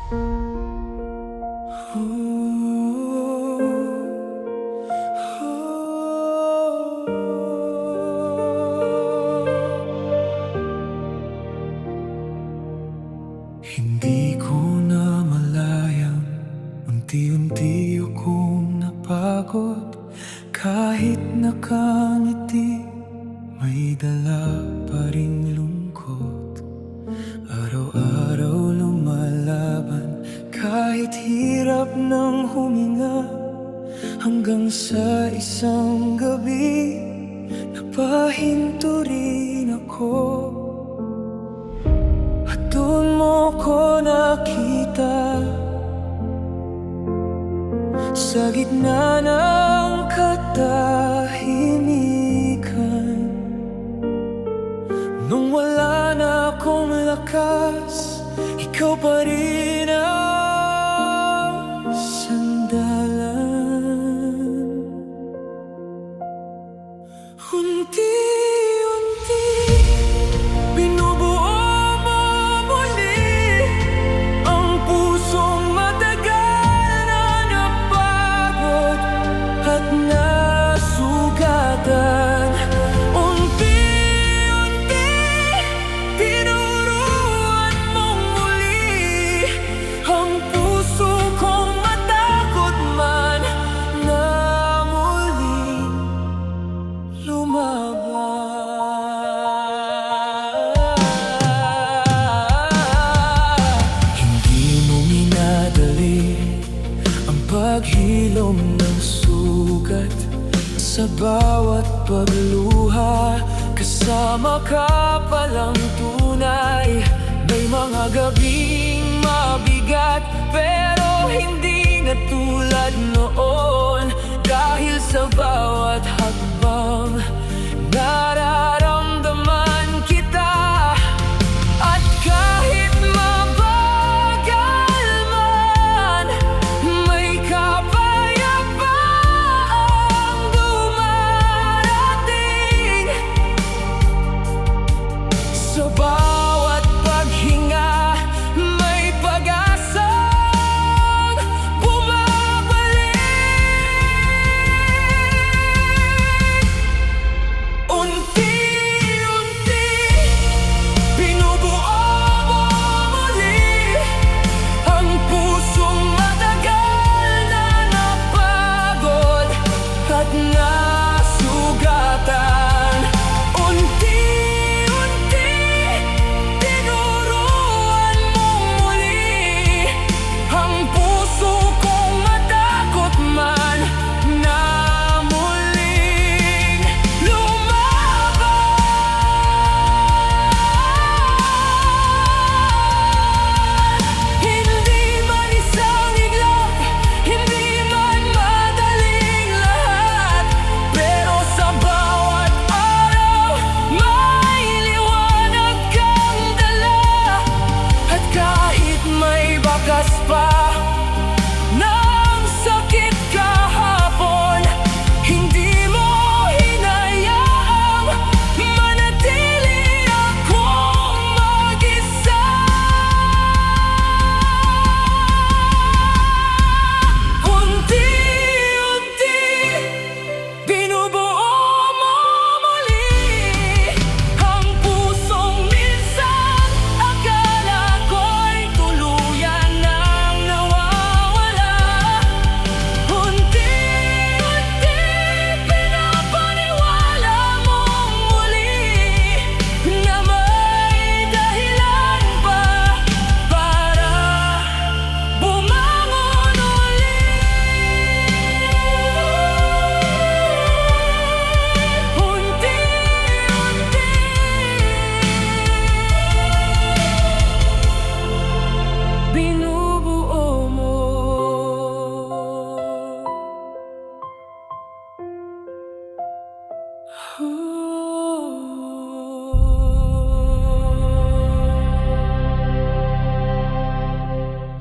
Hindi ko na malayang unti-unti akong napagod. Kahit nakangiti, may dala pa ring lungkot. Araw-araw lumalaban, kahit hirap ng huminga. Hanggang sa isang gabi, napahinto rin ako. At doon mo ko nakita, sa gitna ng katahimikan. Nung wala na akong lakas, ikaw pa rin ang sandalan. Unti-unti binubuo mo muli ang pusong matagal na napagod at nasugatan. Unti-unti tinuruan mong muli ang puso kong matakot man na muling lumaban. Hindi mo minadali ang paghilom ng sugat. Sa bawat pagluha, kasama ka palang tunay. May mga gabi